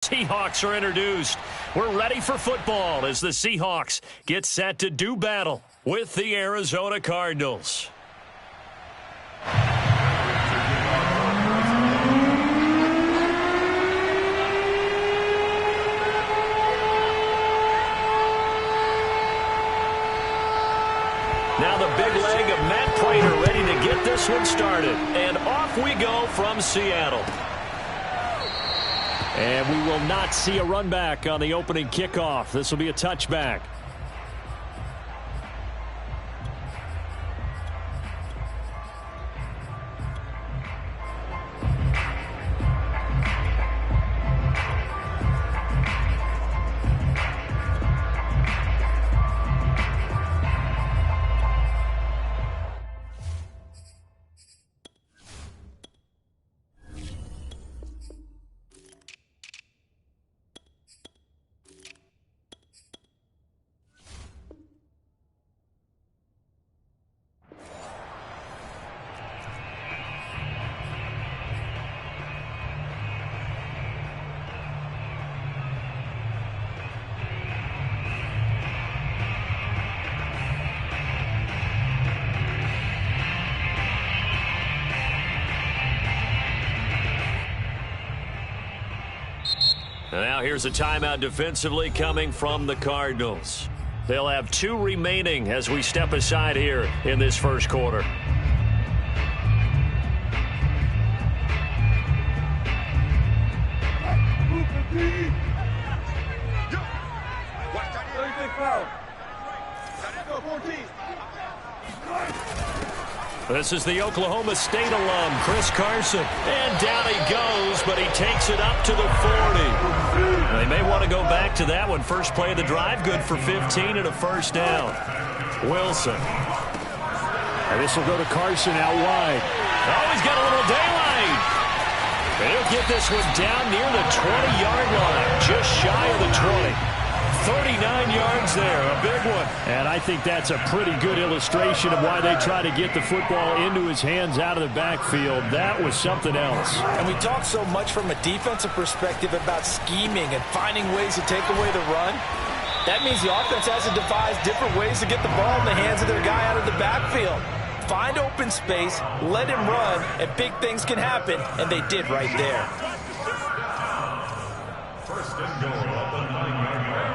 Seahawks are introduced. We're ready for football as the Seahawks get set to do battle with the Arizona Cardinals. Now the big leg of Matt Prater ready to get this one started. And off we go from Seattle. And we will not see a run back on the opening kickoff. This will be a touchback. Now here's a timeout defensively coming from the Cardinals. They'll have 2 remaining as we step aside here in this first quarter. This is the Oklahoma State alum, Chris Carson. And down he goes, but he takes it up to the 40. They may want to go back to that one. First play of the drive, good for 15 and a first down. Wilson. And this will go to Carson out wide. Oh, he's got a little daylight. He'll get this one down near the 20-yard line, just shy of the 20. 39 yards there, a big one. And I think that's a pretty good illustration of why they try to get the football into his hands out of the backfield. That was something else. And we talk so much from a defensive perspective about scheming and finding ways to take away the run. That means the offense has to devise different ways to get the ball in the hands of their guy out of the backfield. Find open space, let him run, and big things can happen, and they did right there. First and goal at the 9-yard line.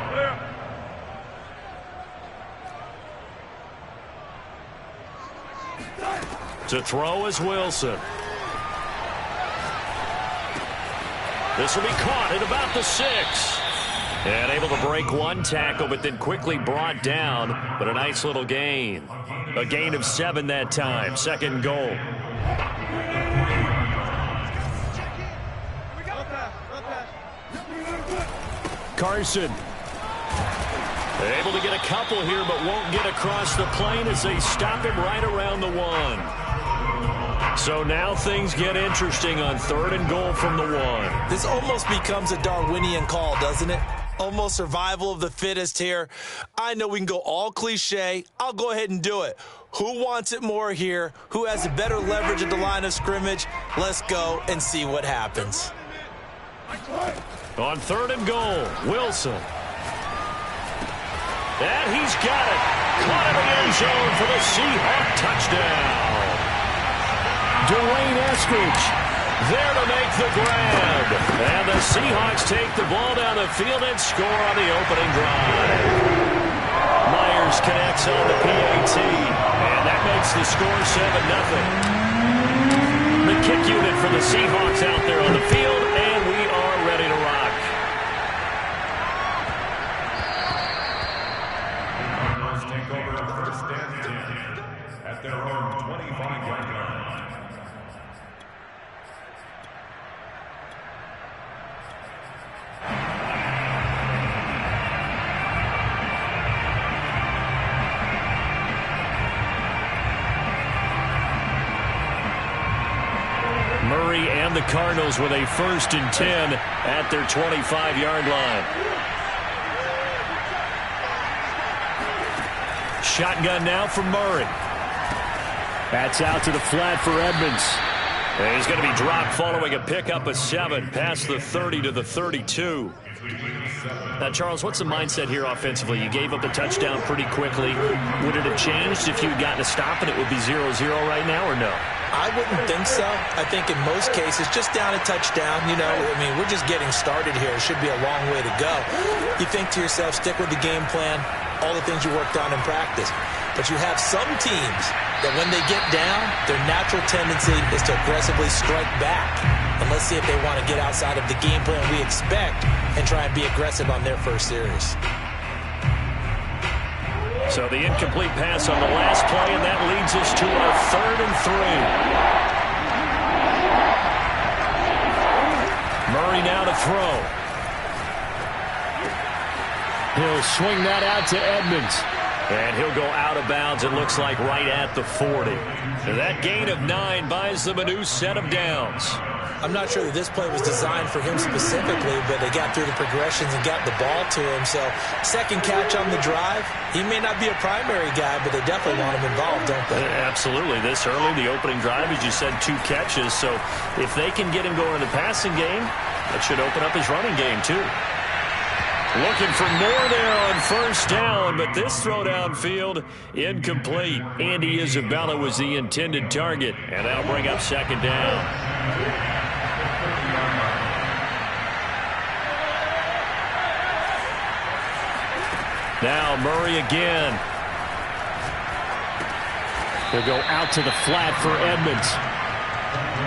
To throw is Wilson. This will be caught at about the 6. And able to break one tackle, but then quickly brought down. But a nice little gain. A gain of 7 that time. Second goal. Carson. They're able to get a couple here, but won't get across the plane as they stop him right around the 1. So now things get interesting on 3rd and goal from the 1. This almost becomes a Darwinian call, doesn't it? Almost survival of the fittest here. I know we can go all cliche. I'll go ahead and do it. Who wants it more here? Who has a better leverage at the line of scrimmage? Let's go and see what happens. On 3rd and goal, Wilson. And he's got it. Caught in the end zone for the Seahawk touchdown. Dwayne Eskridge there to make the grab. And the Seahawks take the ball down the field and score on the opening drive. Myers connects on the PAT. And that makes the score 7-0. The kick unit for the Seahawks out there on the field, and we are ready to rock. Take over first and 10 at their own 25-yard line. Murray and the Cardinals with a 1st and 10 at their 25-yard line. Shotgun now for Murray. Bats out to the flat for Edmonds. And he's going to be dropped following a pickup of 7 past the 30 to the 32. Now, Charles, what's the mindset here offensively? You gave up the touchdown pretty quickly. Would it have changed if you had gotten a stop and it would be 0-0 right now, or no? I wouldn't think so. I think in most cases, just down a touchdown, we're just getting started here. It should be a long way to go. You think to yourself, stick with the game plan, all the things you worked on in practice. But you have some teams that when they get down, their natural tendency is to aggressively strike back. And let's see if they want to get outside of the game plan we expect and try and be aggressive on their first series. So the incomplete pass on the last play, and that leads us to our 3rd and 3. Murray now to throw. He'll swing that out to Edmonds. And he'll go out of bounds, it looks like, right at the 40. So that gain of 9 buys them a new set of downs. I'm not sure that this play was designed for him specifically, but they got through the progressions and got the ball to him. So second catch on the drive. He may not be a primary guy, but they definitely want him involved, don't they? Absolutely. This early, the opening drive, as you said, 2 catches. So if they can get him going in the passing game, that should open up his running game too. Looking for more there on first down, but this throw downfield incomplete. Andy Isabella was the intended target, and that'll bring up second down. Now Murray again. They'll go out to the flat for Edmonds.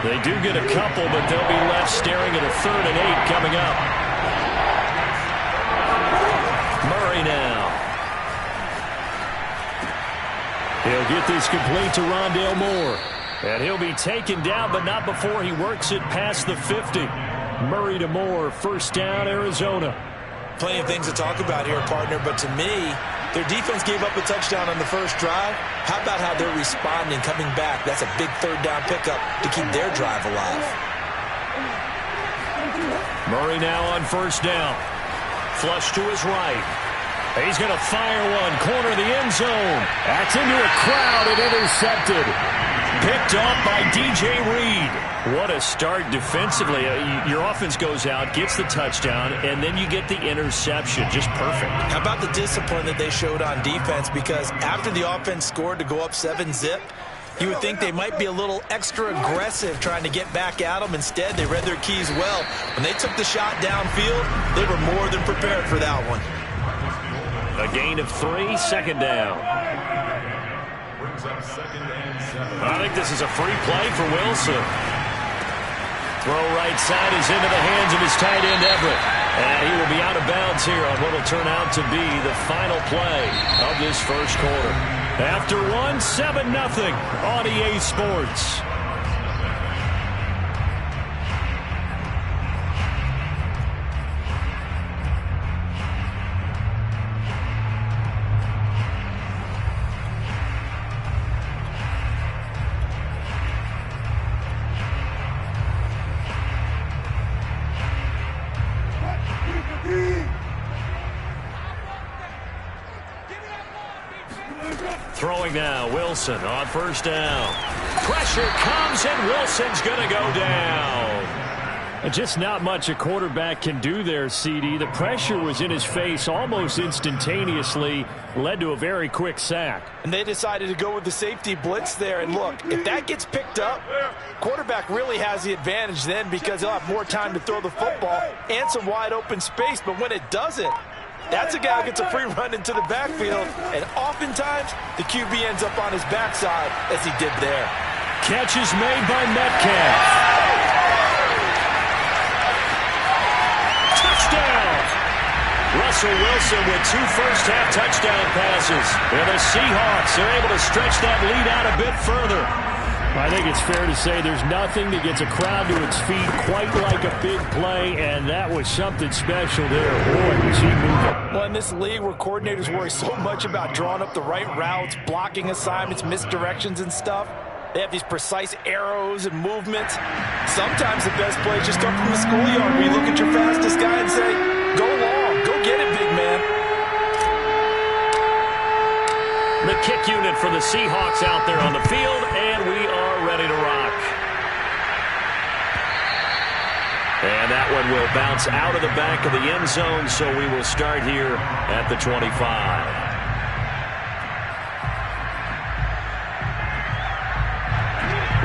They do get a couple, but they'll be left staring at a 3rd and 8 coming up. Murray now. He'll get this complete to Rondale Moore. And he'll be taken down, but not before he works it past the 50. Murray to Moore, first down, Arizona. Plenty of things to talk about here, partner, but to me, their defense gave up a touchdown on the first drive. How about how they're responding, coming back? That's a big 3rd down pickup to keep their drive alive. Murray now on first down. Flush to his right. He's going to fire one. Corner of the end zone. That's into a crowd and intercepted. Picked off by DJ Reed. What a start defensively. Your offense goes out, gets the touchdown, and then you get the interception. Just perfect. How about the discipline that they showed on defense? Because after the offense scored to go up 7-zip, you would think they might be a little extra aggressive trying to get back at them. Instead, they read their keys well. When they took the shot downfield, they were more than prepared for that one. A gain of 3, second down. I think this is a free play for Wilson. Throw right side is into the hands of his tight end, Everett. And he will be out of bounds here on what will turn out to be the final play of this first quarter. After 7-0 on EA Sports. Throwing now, Wilson on first down. Pressure comes, and Wilson's going to go down. And just not much a quarterback can do there, CD. The pressure was in his face almost instantaneously, led to a very quick sack. And they decided to go with the safety blitz there. And look, if that gets picked up, quarterback really has the advantage then because he'll have more time to throw the football and some wide open space. But when it doesn't, that's a guy who gets a free run into the backfield, and oftentimes the QB ends up on his backside as he did there. Catch is made by Metcalf. Touchdown! Russell Wilson with 2 first-half touchdown passes. And the Seahawks are able to stretch that lead out a bit further. I think it's fair to say there's nothing that gets a crowd to its feet quite like a big play, and that was something special there. Boy, was he moving. Well, in this league where coordinators worry so much about drawing up the right routes, blocking assignments, misdirections and stuff, they have these precise arrows and movements. Sometimes the best plays just come from the schoolyard where you look at your fastest guy and say, go long, go get it, big man. The kick unit for the Seahawks out there on the field, and we are ready to rock. that one will bounce out of the back of the end zone, so we will start here at the 25.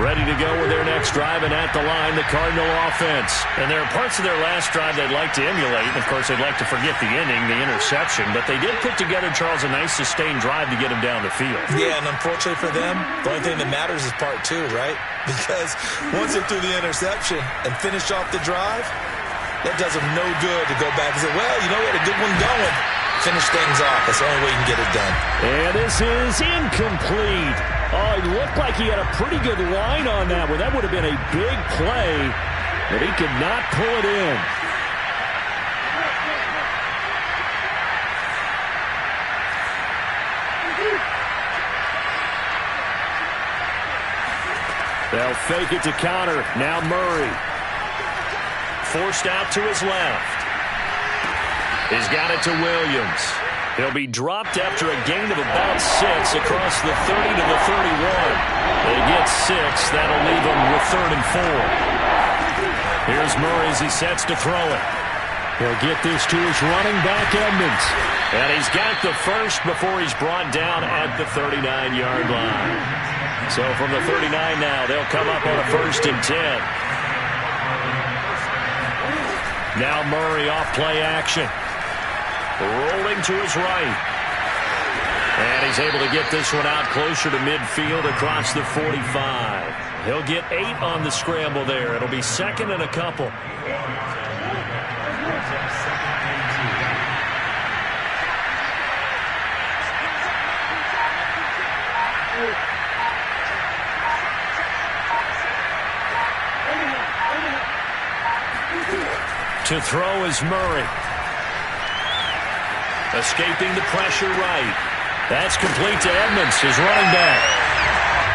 Ready to go with their next drive, and at the line, the Cardinal offense. And there are parts of their last drive they'd like to emulate. And of course, they'd like to forget the inning, the interception. But they did put together, Charles, a nice sustained drive to get him down the field. Yeah, and unfortunately for them, the only thing that matters is part two, right? Because once they threw the interception and finished off the drive, that does them no good to go back and say, well, you know what, a good one going. Finish things off. That's the only way you can get it done. And this is incomplete. Oh, it looked like he had a pretty good line on that one. That would have been a big play, but he could not pull it in. They'll fake it to counter. Now Murray. Forced out to his left. He's got it to Williams. He'll be dropped after a gain of about 6 across the 30 to the 31. They get 6. That'll leave them with 3rd and 4. Here's Murray as he sets to throw it. He'll get this to his running back, Edmonds. And he's got the first before he's brought down at the 39-yard line. So from the 39 now, they'll come up on a 1st and 10. Now Murray off play action. Rolling to his right. And he's able to get this one out closer to midfield across the 45. He'll get 8 on the scramble there. It'll be 2nd and a couple. To throw is Murray. Escaping the pressure right. That's complete to Edmonds, his running back.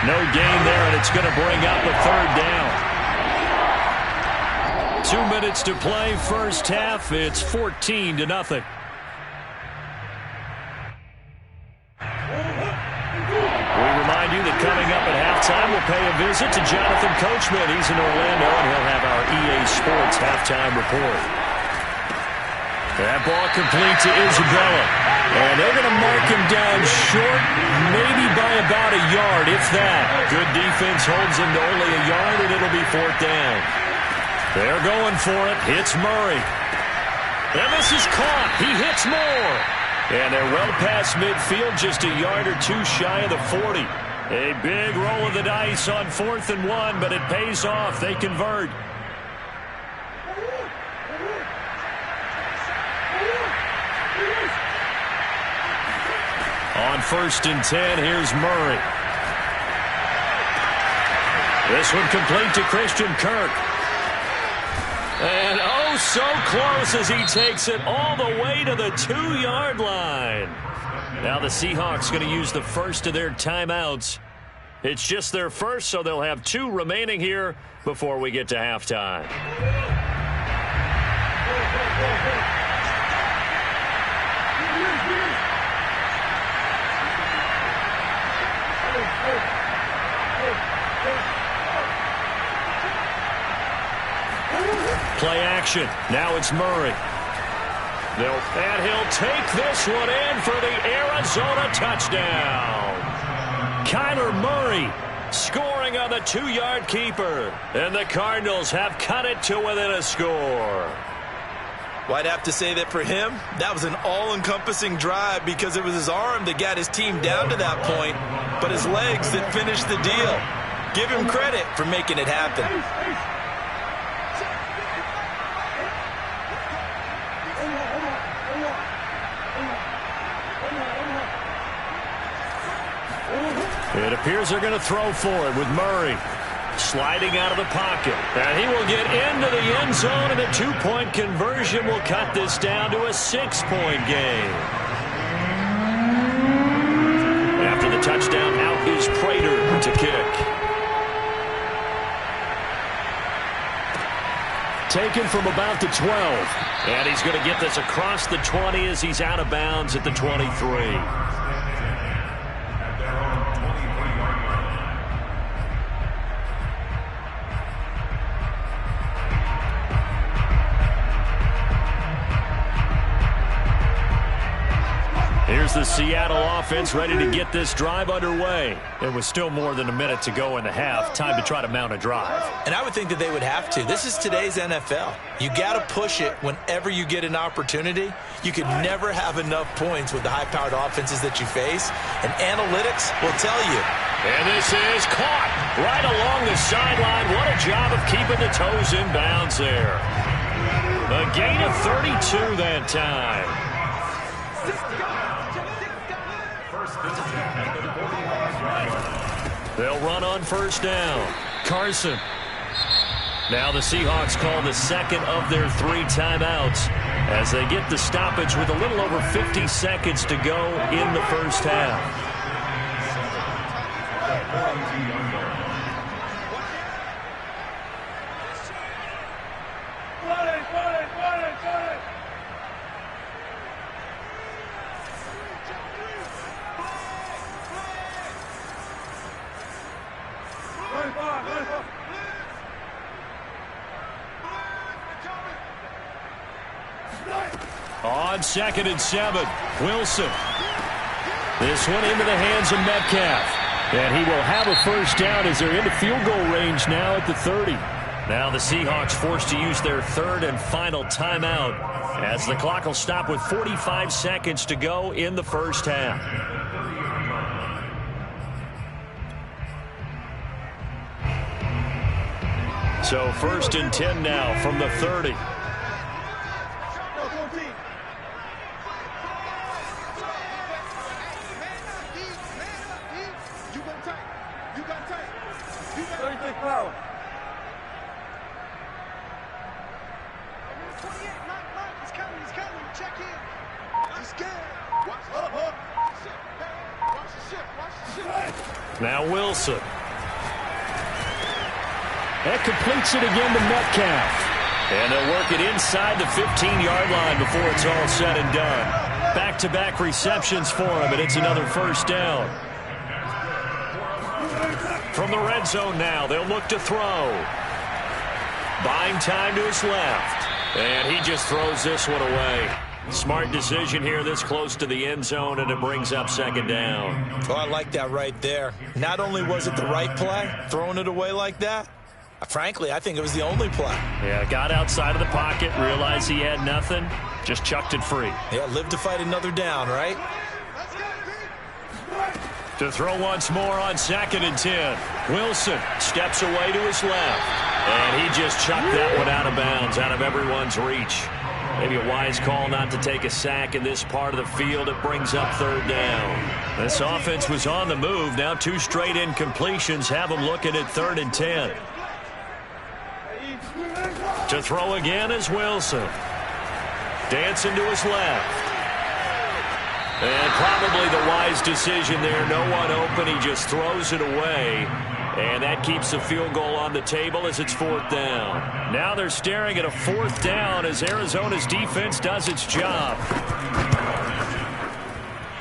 No gain there, and it's going to bring up a 3rd down. 2 minutes to play, first half. It's 14-0. We remind you that coming up at halftime, we'll pay a visit to Jonathan Coachman. He's in Orlando, and he'll have our EA Sports halftime report. That ball complete to Isabella. And they're going to mark him down short, maybe by about a yard, if that. Good defense holds him to only a yard, and it'll be 4th down. They're going for it. Hits Murray. And this is caught. He hits more. And they're well past midfield, just a yard or 2 shy of the 40. A big roll of the dice on 4th and 1, but it pays off. They convert. On 1st and 10, here's Murray. This one complete to Christian Kirk. And oh, so close as he takes it all the way to the 2-yard line. Now the Seahawks going to use the first of their timeouts. It's just their first, so they'll have 2 remaining here before we get to halftime. Play action. Now it's Murray. And he'll take this one in for the Arizona touchdown. Kyler Murray scoring on the 2-yard keeper. And the Cardinals have cut it to within a score. Well, I'd have to say that for him, that was an all-encompassing drive because it was his arm that got his team down to that point, but his legs that finished the deal. Give him credit for making it happen. It appears they're going to throw for it with Murray sliding out of the pocket. And he will get into the end zone, and a 2-point conversion will cut this down to a 6-point game. After the touchdown, out is Prater to kick. Taken from about the 12. And he's going to get this across the 20 as he's out of bounds at the 23. Here's the Seattle offense ready to get this drive underway. There was still more than a minute to go in the half. Time to try to mount a drive. And I would think that they would have to. This is today's NFL. You got to push it whenever you get an opportunity. You can never have enough points with the high-powered offenses that you face. And analytics will tell you. And this is caught right along the sideline. What a job of keeping the toes in bounds there. A gain of 32 that time. They'll run on first down. Carson. Now the Seahawks call the second of their 3 timeouts as they get the stoppage with a little over 50 seconds to go in the first half. On 2nd and 7, Wilson. This one into the hands of Metcalf. And he will have a first down as they're into field goal range now at the 30. Now the Seahawks forced to use their 3rd and final timeout as the clock will stop with 45 seconds to go in the first half. So 1st and 10 now from the 30. Now Wilson. That completes it again to Metcalf. And they'll work it inside the 15-yard line before it's all said and done. Back-to-back receptions for him, and it's another first down. From the red zone now, they'll look to throw. Buying time to his left. And he just throws this one away. Smart decision here this close to the end zone, and it brings up 2nd down. Oh, I like that right there. Not only was it the right play, throwing it away like that, frankly, I think it was the only play. Yeah, got outside of the pocket, realized he had nothing, just chucked it free. Yeah, live to fight another down, right? To throw once more on 2nd and 10. Wilson steps away to his left. And he just chucked that one out of bounds, out of everyone's reach. Maybe a wise call not to take a sack in this part of the field. It brings up 3rd down. This offense was on the move. Now 2 straight incompletions have them looking at 3rd and 10. To throw again is Wilson. Dancing to his left. And probably the wise decision there. No one open. He just throws it away. And that keeps the field goal on the table as it's 4th down. Now they're staring at a 4th down as Arizona's defense does its job.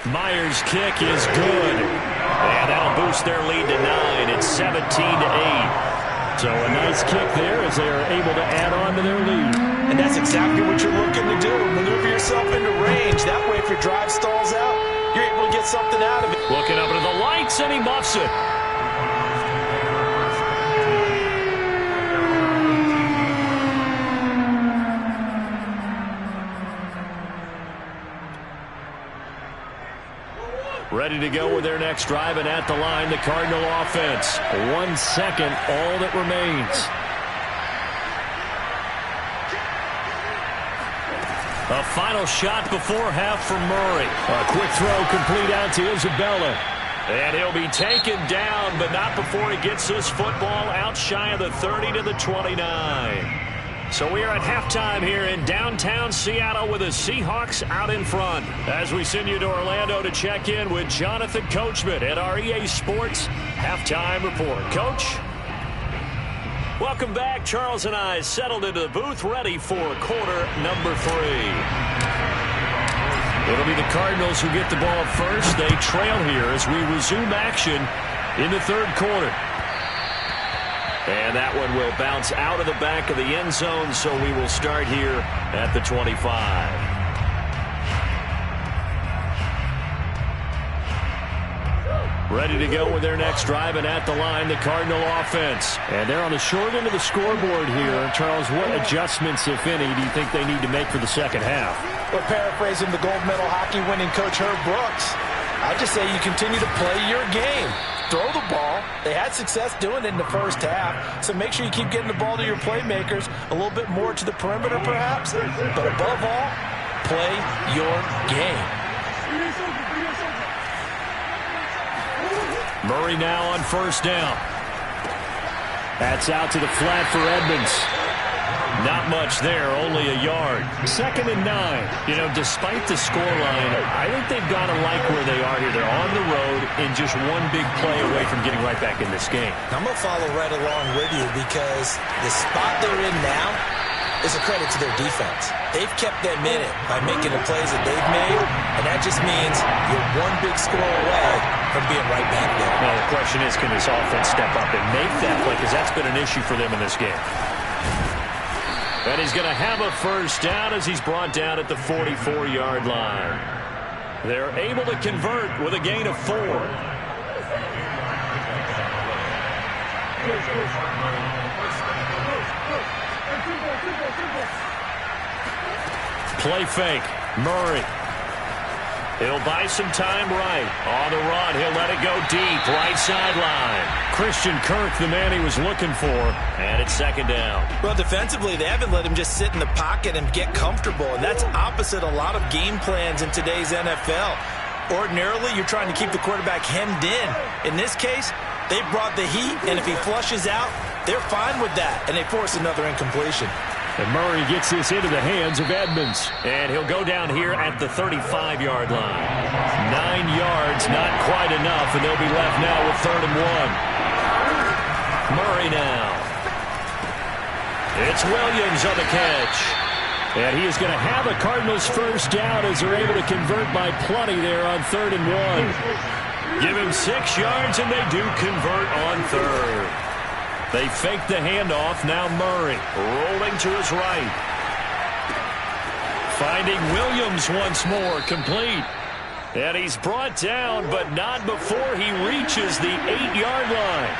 Myers' kick is good. And that'll boost their lead to 9. It's 17-8. So a nice kick there as they are able to add on to their lead. And that's exactly what you're looking to do. Maneuver yourself into range. That way, if your drive stalls out, you're able to get something out of it. Looking up into the lights, and he muffs it. Ready to go with their next drive, and at the line, the Cardinal offense. 1 second, all that remains. A final shot before half from Murray. A quick throw complete out to Isabella. And he'll be taken down, but not before he gets this football out shy of the 30 to the 29. So we are at halftime here in downtown Seattle with the Seahawks out in front. As we send you to Orlando to check in with Jonathan Coachman at our EA Sports Halftime Report. Coach? Welcome back. Charles and I settled into the booth ready for quarter number 3. It'll be the Cardinals who get the ball first. They trail here as we resume action in the 3rd quarter. And that one will bounce out of the back of the end zone, so we will start here at the 25. Ready to go with their next drive, and at the line, the Cardinal offense. And they're on the short end of the scoreboard here. Charles, what adjustments, if any, do you think they need to make for the second half? Well, paraphrasing the gold medal hockey winning coach Herb Brooks, I just say you continue to play your game. Throw the ball. They had success doing it in the first half, so make sure you keep getting the ball to your playmakers, a little bit more to the perimeter perhaps, but above all, play your game. Murray now on first down. That's out to the flat for Edmonds. Not much there, only a yard. 2nd and 9. You know, despite the scoreline, I think they've got to like where they are here. They're on the road and just one big play away from getting right back in this game. I'm going to follow right along with you because the spot they're in now is a credit to their defense. They've kept them in it by making the plays that they've made, and that just means you're one big score away from being right back there. Now, the question is, can this offense step up and make that play? Because that's been an issue for them in this game. And he's going to have a first down as he's brought down at the 44-yard line. They're able to convert with a gain of 4. Play fake. Murray. He'll buy some time right. On the run, he'll let it go deep. Right sideline. Christian Kirk, the man he was looking for. And it's 2nd down. Well, defensively, they haven't let him just sit in the pocket and get comfortable. And that's opposite a lot of game plans in today's NFL. Ordinarily, you're trying to keep the quarterback hemmed in. In this case, they brought the heat, and if he flushes out, they're fine with that. And they force another incompletion. And Murray gets this into the hands of Edmonds. And he'll go down here at the 35-yard line. 9 yards, not quite enough, and they'll be left now with 3rd and 1. Murray now. It's Williams on the catch. And he is going to have a Cardinals first down as they're able to convert by plenty there on 3rd and 1. Give him 6 yards, and they do convert on 3rd. They fake the handoff. Now Murray rolling to his right. Finding Williams once more, complete. And he's brought down, but not before he reaches the 8-yard line.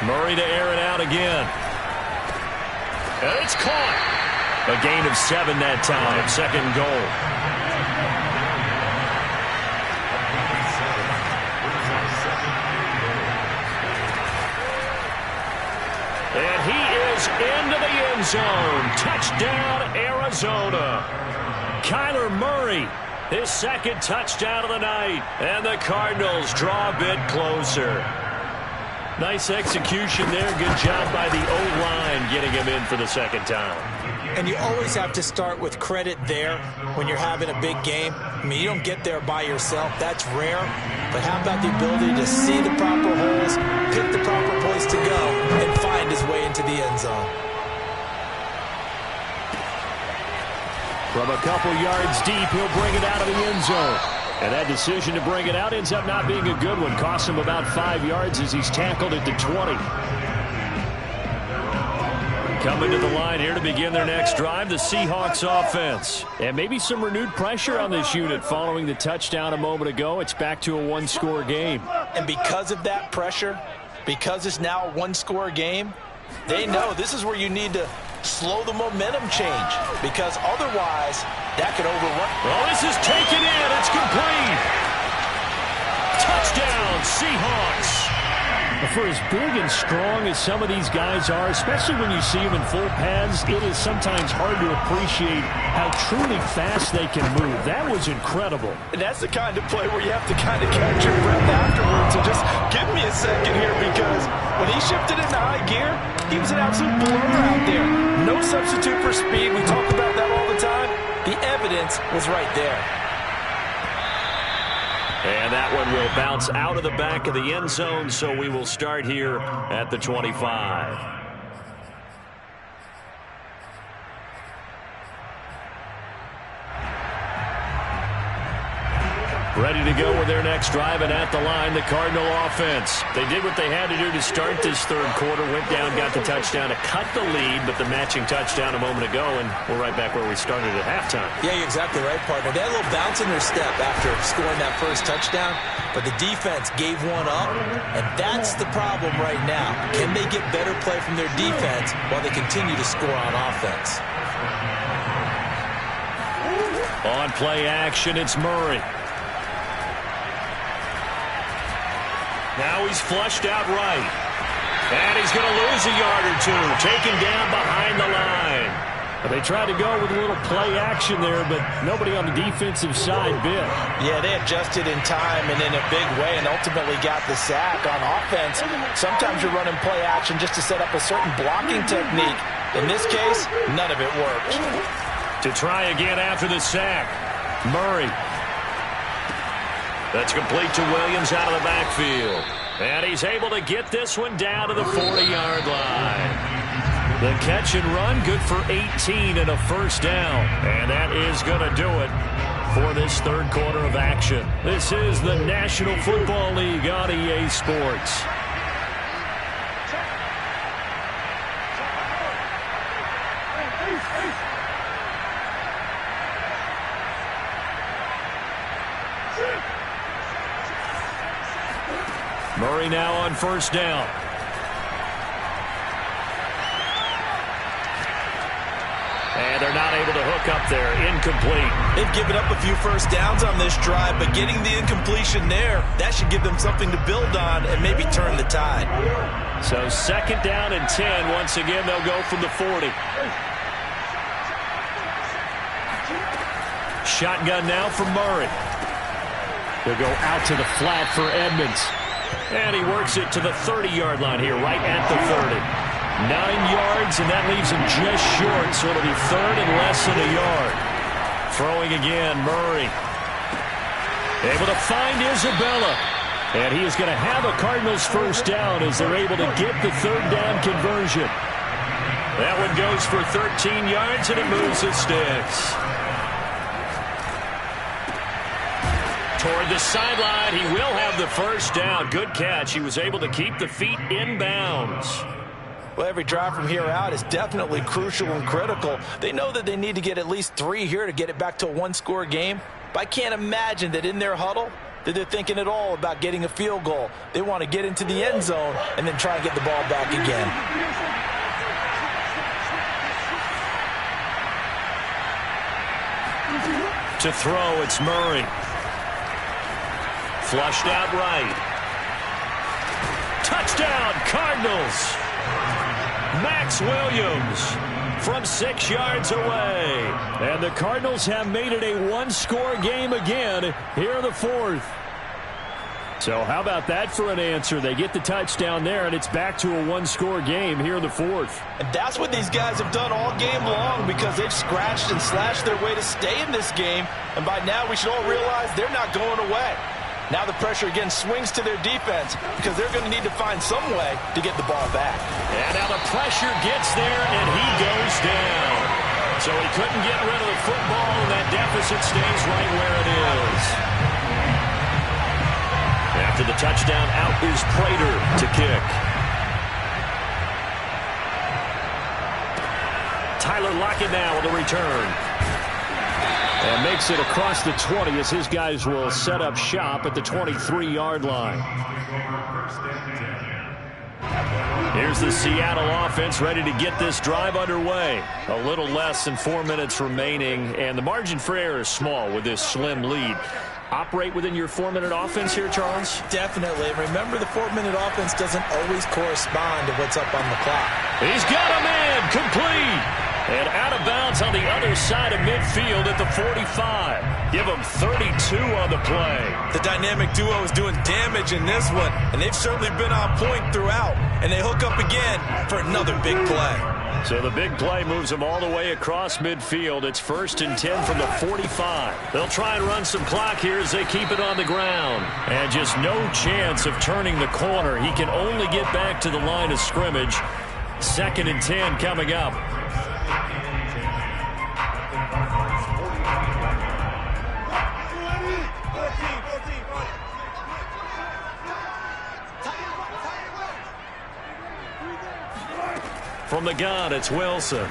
Murray to air it out again. And it's caught. A gain of 7 that time. 2nd goal. And he is into the end zone. Touchdown, Arizona. Kyler Murray, his 2nd touchdown of the night. And the Cardinals draw a bit closer. Nice execution there. Good job by the O-line getting him in for the 2nd time. And you always have to start with credit there when you're having a big game. I mean, you don't get there by yourself. That's rare. But how about the ability to see the proper holes, pick the proper place to go, and find his way into the end zone? From a couple yards deep, he'll bring it out of the end zone. And that decision to bring it out ends up not being a good one. Costs him about 5 yards as he's tackled at the 20. Coming to the line here to begin their next drive, the Seahawks offense. And maybe some renewed pressure on this unit following the touchdown a moment ago. It's back to a one-score game. And because of that pressure, because it's now a one-score game, they know this is where you need to slow the momentum change, because otherwise that could overrun. Oh, this is taken in. It's complete. Touchdown, Seahawks. For as big and strong as some of these guys are, especially when you see them in full pads, it is sometimes hard to appreciate how truly fast they can move. That was incredible. And that's the kind of play where you have to kind of catch your breath afterwards. So just give me a second here, because when he shifted into high gear, he was an absolute blur out there. No substitute for speed. We talk about that all the time. The evidence was right there. And that one will bounce out of the back of the end zone, so we will start here at the 25. Ready to go with their next drive, and at the line, the Cardinal offense. They did what they had to do to start this third quarter, went down, got the touchdown to cut the lead, but the matching touchdown a moment ago, and we're right back where we started at halftime. Yeah, you're exactly right, partner. They had a little bounce in their step after scoring that first touchdown, but the defense gave one up, and that's the problem right now. Can they get better play from their defense while they continue to score on offense? On play action, it's Murray. Now he's flushed out right. And he's going to lose a yard or two. Taken down behind the line. They tried to go with a little play action there, but nobody on the defensive side bit. Yeah, they adjusted in time and in a big way and ultimately got the sack. On offense, sometimes you're running play action just to set up a certain blocking technique. In this case, none of it worked. To try again after the sack, Murray. That's complete to Williams out of the backfield. And he's able to get this one down to the 40-yard line. The catch and run, good for 18 and a first down. And that is going to do it for this third quarter of action. This is the National Football League on EA Sports. Murray now on first down. And they're not able to hook up there. Incomplete. They've given up a few first downs on this drive, but getting the incompletion there, that should give them something to build on and maybe turn the tide. So second down and 10. Once again, they'll go from the 40. Shotgun now from Murray. They'll go out to the flat for Edmonds. And he works it to the 30-yard line here, right at the 30. 9 yards, and that leaves him just short, so it'll be third and less than a yard. Throwing again, Murray. Able to find Isabella. And he is going to have a Cardinals first down as they're able to get the third down conversion. That one goes for 13 yards, and it moves the sticks. Toward the sideline, he will have the first down. Good catch. He was able to keep the feet in bounds. Well, every drive from here out is definitely crucial and critical. They know that they need to get at least 3 here to get it back to a one-score game. But I can't imagine that in their huddle that they're thinking at all about getting a field goal. They want to get into the end zone and then try and get the ball back again. To throw, it's Murray. Flushed out right. Touchdown, Cardinals. Max Williams from 6 yards away. And the Cardinals have made it a one-score game again here in the fourth. So how about that for an answer? They get the touchdown there, and it's back to a one-score game here in the fourth. And that's what these guys have done all game long because they've scratched and slashed their way to stay in this game. And by now we should all realize they're not going away. Now the pressure again swings to their defense because they're going to need to find some way to get the ball back. And now the pressure gets there, and he goes down. So he couldn't get rid of the football, and that deficit stays right where it is. After the touchdown, out is Prater to kick. Tyler Lockett now with a return. And makes it across the 20 as his guys will set up shop at the 23-yard line. Here's the Seattle offense ready to get this drive underway. A little less than 4 minutes remaining, and the margin for error is small with this slim lead. Operate within your 4-minute offense here, Charles? Definitely. Remember, the 4-minute offense doesn't always correspond to what's up on the clock. He's got a man complete. And out of bounds on the other side of midfield at the 45. Give him 32 on the play. The dynamic duo is doing damage in this one, and they've certainly been on point throughout. And they hook up again for another big play. So the big play moves them all the way across midfield. It's 1st and 10 from the 45. They'll try and run some clock here as they keep it on the ground. And just no chance of turning the corner. He can only get back to the line of scrimmage. 2nd and 10 coming up. From the gun, it's Wilson. And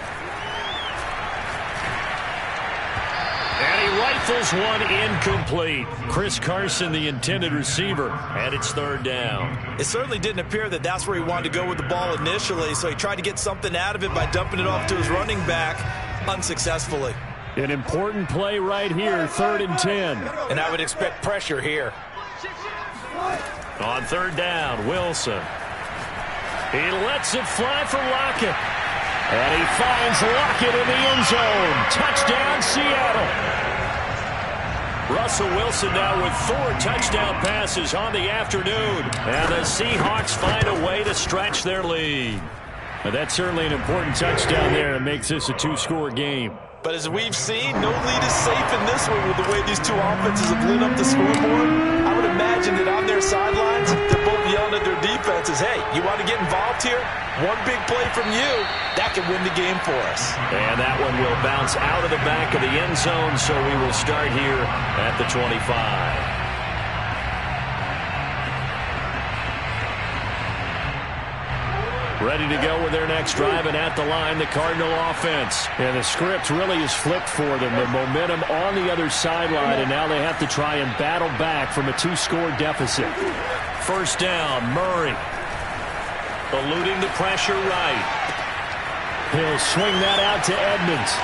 he rifles one incomplete. Chris Carson, the intended receiver, and it's third down. It certainly didn't appear that that's where he wanted to go with the ball initially, so he tried to get something out of it by dumping it off to his running back unsuccessfully. An important play right here, 3rd and 10. And I would expect pressure here. On third down, Wilson. He lets it fly for Lockett. And he finds Lockett in the end zone. Touchdown, Seattle. Russell Wilson now with 4 touchdown passes on the afternoon. And the Seahawks find a way to stretch their lead. Well, that's certainly an important touchdown there. It makes this a 2-score game. But as we've seen, no lead is safe in this one with the way these two offenses have lit up the scoreboard. I would imagine that on their sidelines, they're both yelling at their defenses, hey, you want to get involved here? One big play from you, that could win the game for us. And that one will bounce out of the back of the end zone, so we will start here at the 25. Ready to go with their next drive, and at the line, the Cardinal offense. And the script really is flipped for them. The momentum on the other sideline, and now they have to try and battle back from a 2-score deficit. First down, Murray. Eluding the pressure right. He'll swing that out to Edmonds.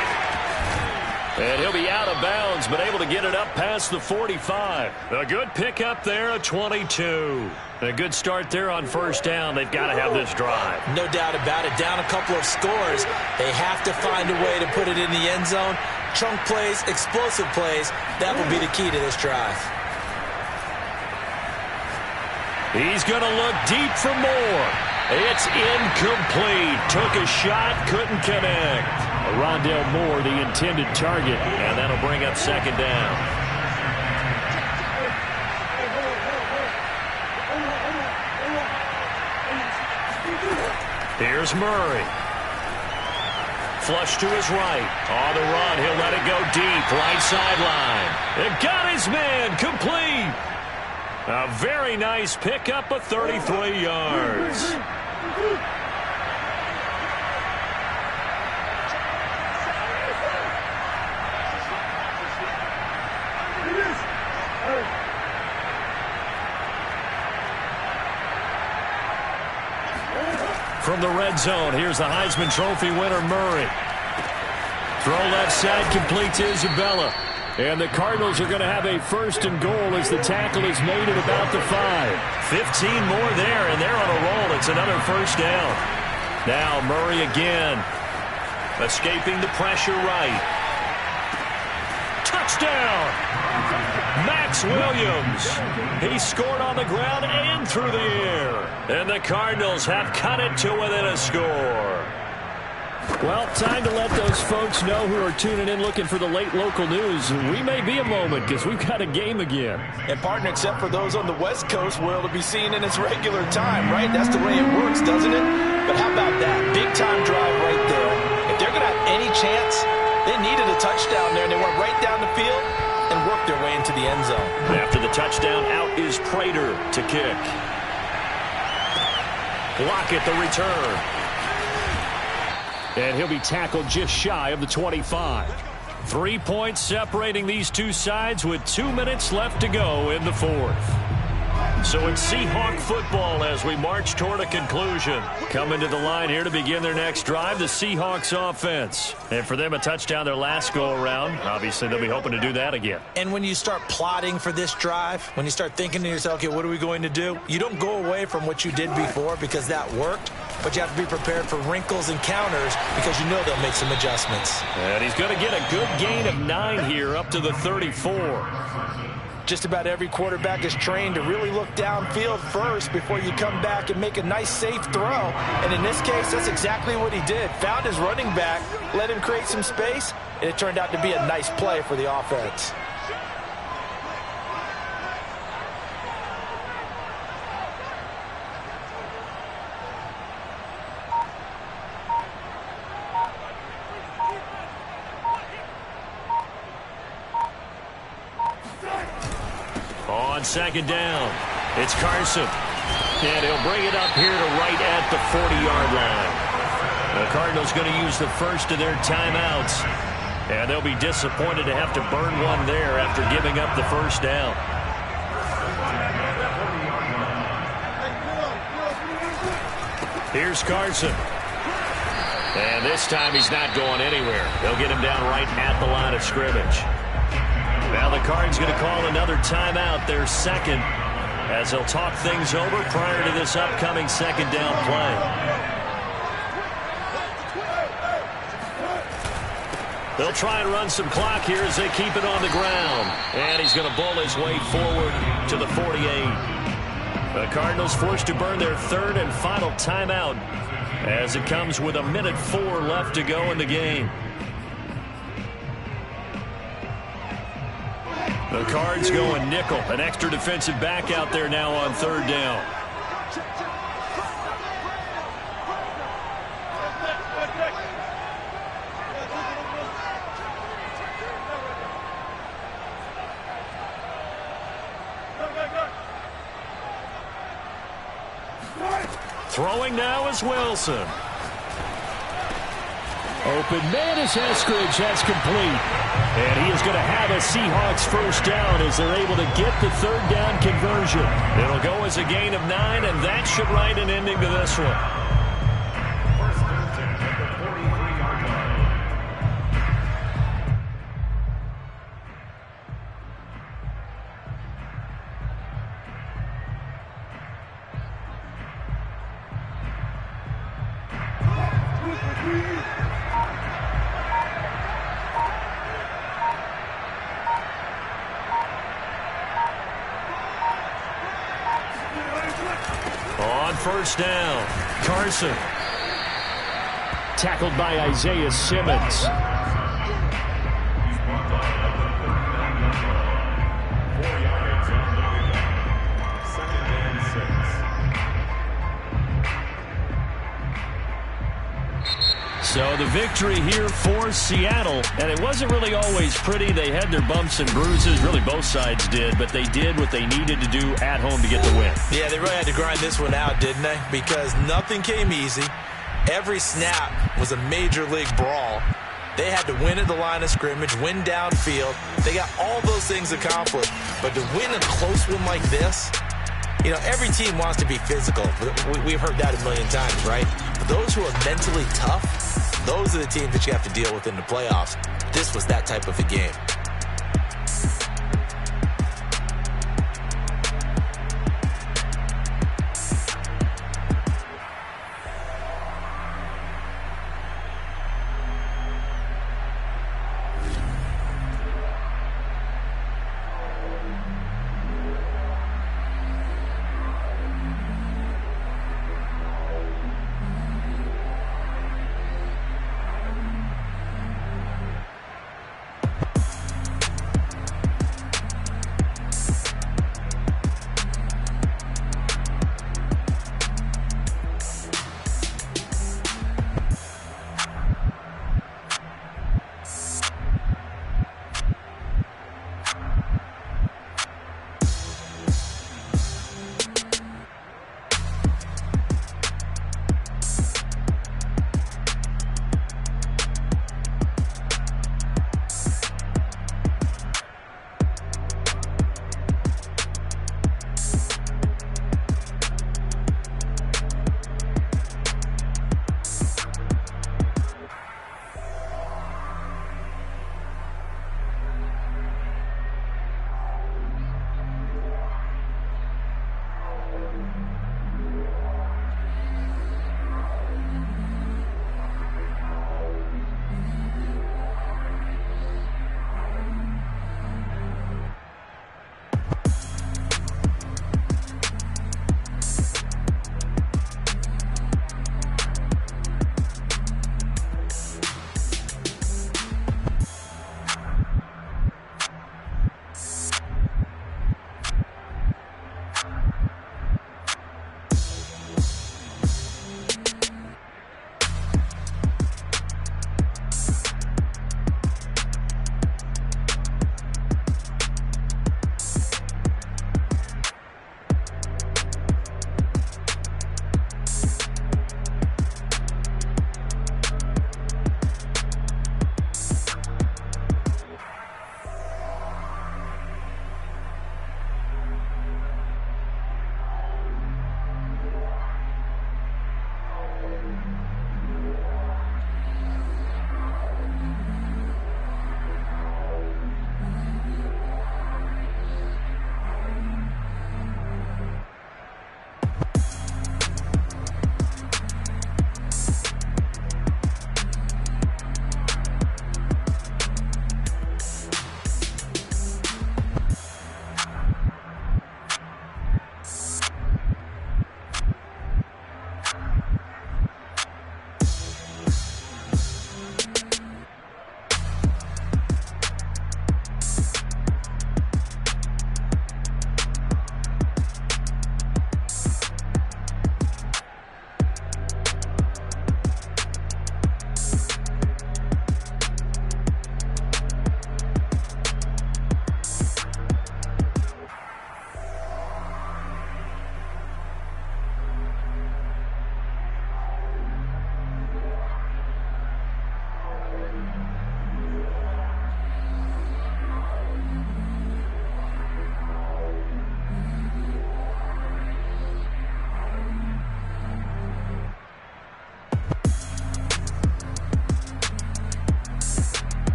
And he'll be out of bounds, but able to get it up past the 45. A good pickup there, a 22. A good start there on first down. They've got to have this drive. No doubt about it. Down a couple of scores. They have to find a way to put it in the end zone. Chunk plays, explosive plays. That will be the key to this drive. He's going to look deep for more. It's incomplete. Took a shot, couldn't connect. Rondale Moore, the intended target. And that'll bring up second down. Here's Murray. Flush to his right. On the run, he'll let it go deep. Right sideline. It got his man. Complete. A very nice pickup of 33 yards. From the red zone, here's the Heisman Trophy winner, Murray. Throw left side, complete to Isabella. And the Cardinals are going to have a 1st and goal as the tackle is made at about the 5. 15 more there, and they're on a roll. It's another first down. Now Murray again. Escaping the pressure right. Touchdown! Max Williams. He scored on the ground and through the air. And the Cardinals have cut it to within a score. Well, time to let those folks know who are tuning in looking for the late local news. We may be a moment because we've got a game again. And, partner, except for those on the West Coast, where it'll be seen in its regular time, right? That's the way it works, doesn't it? But how about that? Big-time drive right there. If they're going to have any chance, they needed a touchdown there, and they went right down the field and worked their way into the end zone. After the touchdown, out is Prater to kick. Lockett the return. And he'll be tackled just shy of the 25. 3 points separating these two sides with 2 minutes left to go in the 4th. So it's Seahawk football as we march toward a conclusion. Coming to the line here to begin their next drive, the Seahawks offense. And for them, a touchdown their last go-around. Obviously, they'll be hoping to do that again. And when you start plotting for this drive, when you start thinking to yourself, okay, what are we going to do? You don't go away from what you did before because that worked, but you have to be prepared for wrinkles and counters because you know they'll make some adjustments. And he's going to get a good gain of 9 here up to the 34. Just about every quarterback is trained to really look downfield first before you come back and make a nice, safe throw. And in this case, that's exactly what he did. Found his running back, let him create some space, and it turned out to be a nice play for the offense. On second down, it's Carson. And he'll bring it up here to right at the 40-yard line. The Cardinals going to use the first of their timeouts. And they'll be disappointed to have to burn one there after giving up the first down. Here's Carson. And this time he's not going anywhere. They'll get him down right at the line of scrimmage. Now the Cards going to call another timeout, their second, as they'll talk things over prior to this upcoming second down play. They'll try and run some clock here as they keep it on the ground. And he's going to bowl his way forward to the 48. The Cardinals forced to burn their third and final timeout as it comes with 1:04 left to go in the game. The Cards going nickel. An extra defensive back out there now on third down. Throwing now is Wilson. Open man is Eskridge. That's complete. And he is going to have a Seahawks first down as they're able to get the third down conversion. It'll go as a gain of 9, and that should write an ending to this one. First and 10 at the 43-yard line. On first down, Carson. Tackled by Isaiah Simmons. He's brought down at the 39-yard line. 4 yards on the pickup. Second and 6. So the victory here for Seattle, and it wasn't really always pretty. They had their bumps and bruises, really both sides did, but they did what they needed to do at home to get the win. Yeah, they really had to grind this one out, didn't they? Because nothing came easy. Every snap was a major league brawl. They had to win at the line of scrimmage, win downfield. They got all those things accomplished. But to win a close one like this, you know, every team wants to be physical. We've heard that a million times, right? But those who are mentally tough, those are the teams that you have to deal with in the playoffs. This was that type of a game.